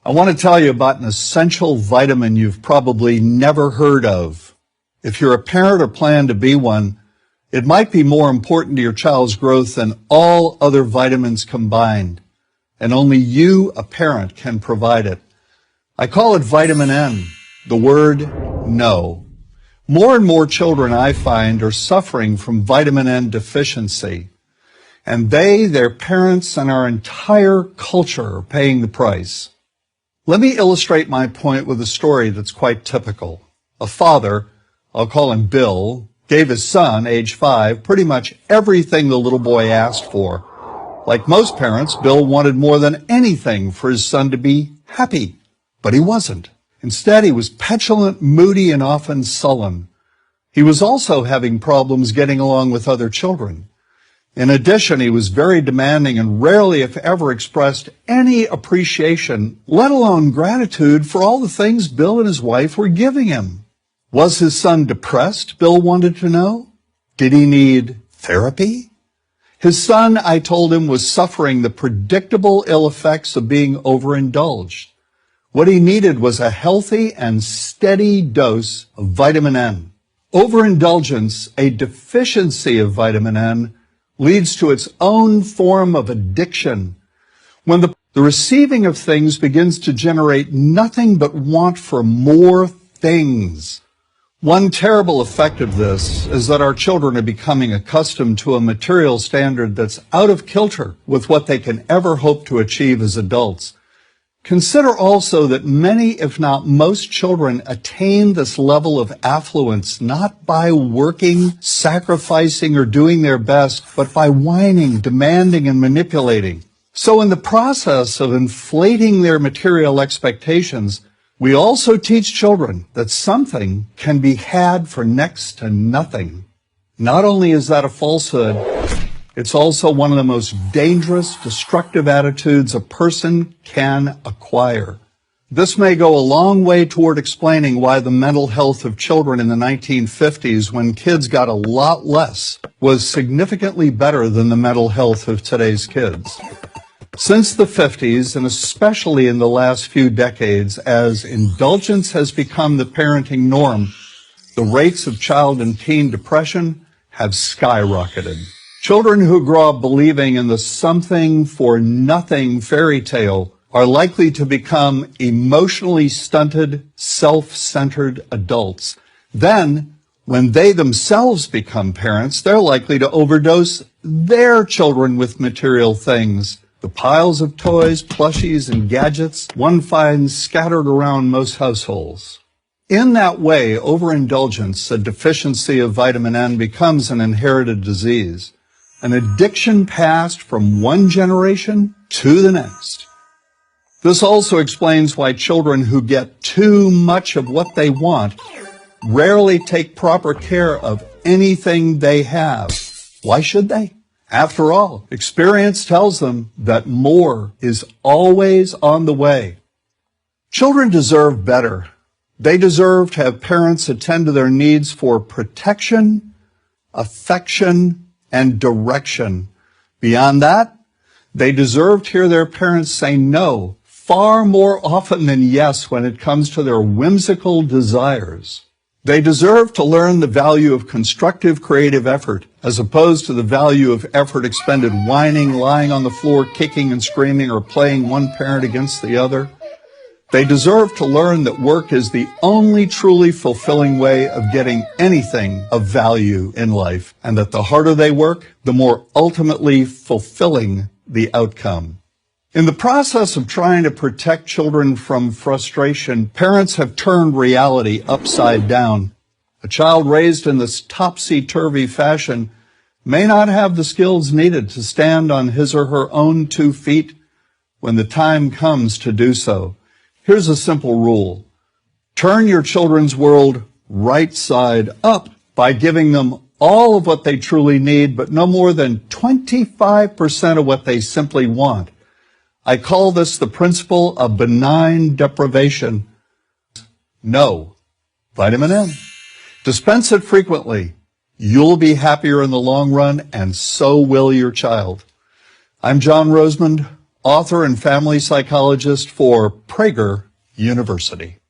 I want to tell you about an essential vitamin you've probably never heard of. If you're a parent or plan to be one, it might be more important to your child's growth than all other vitamins combined, and only you, a parent, can provide it. I call it vitamin N, the word no. More and more children, I find, are suffering from vitamin N deficiency, and they, their parents, and our entire culture are paying the price. Let me illustrate my point with a story that's quite typical. A father, I'll call him Bill, gave his son, age 5, pretty much everything the little boy asked for. Like most parents, Bill wanted more than anything for his son to be happy, but he wasn't. Instead, he was petulant, moody, and often sullen. He was also having problems getting along with other children. In addition, he was very demanding and rarely, if ever, expressed any appreciation, let alone gratitude, for all the things Bill and his wife were giving him. Was his son depressed, Bill wanted to know? Did he need therapy? His son, I told him, was suffering the predictable ill effects of being overindulged. What he needed was a healthy and steady dose of vitamin N. Overindulgence, a deficiency of vitamin N, leads to its own form of addiction. When the receiving of things begins to generate nothing but want for more things. One terrible effect of this is that our children are becoming accustomed to a material standard that's out of kilter with what they can ever hope to achieve as adults. Consider also that many, if not most, children attain this level of affluence not by working, sacrificing, or doing their best, but by whining, demanding, and manipulating. So in the process of inflating their material expectations, we also teach children that something can be had for next to nothing. Not only is that a falsehood, it's also one of the most dangerous, destructive attitudes a person can acquire. This may go a long way toward explaining why the mental health of children in the 1950s, when kids got a lot less, was significantly better than the mental health of today's kids. Since the 50s, and especially in the last few decades, as indulgence has become the parenting norm, the rates of child and teen depression have skyrocketed. Children who grow up believing in the something for nothing fairy tale are likely to become emotionally stunted, self-centered adults. Then, when they themselves become parents, they're likely to overdose their children with material things. The piles of toys, plushies, and gadgets one finds scattered around most households. In that way, overindulgence, a deficiency of vitamin N, becomes an inherited disease. An addiction passed from one generation to the next. This also explains why children who get too much of what they want rarely take proper care of anything they have. Why should they? After all, experience tells them that more is always on the way. Children deserve better. They deserve to have parents attend to their needs for protection, affection, and direction. Beyond that, they deserve to hear their parents say no far more often than yes when it comes to their whimsical desires. They deserve to learn the value of constructive creative effort as opposed to the value of effort expended whining, lying on the floor, kicking and screaming, or playing one parent against the other. They deserve to learn that work is the only truly fulfilling way of getting anything of value in life, and that the harder they work, the more ultimately fulfilling the outcome. In the process of trying to protect children from frustration, parents have turned reality upside down. A child raised in this topsy-turvy fashion may not have the skills needed to stand on his or her own 2 feet when the time comes to do so. Here's a simple rule. Turn your children's world right side up by giving them all of what they truly need, but no more than 25% of what they simply want. I call this the principle of benign deprivation. No. Vitamin N. Dispense it frequently. You'll be happier in the long run, and so will your child. I'm John Rosemond, author and family psychologist for Prager University.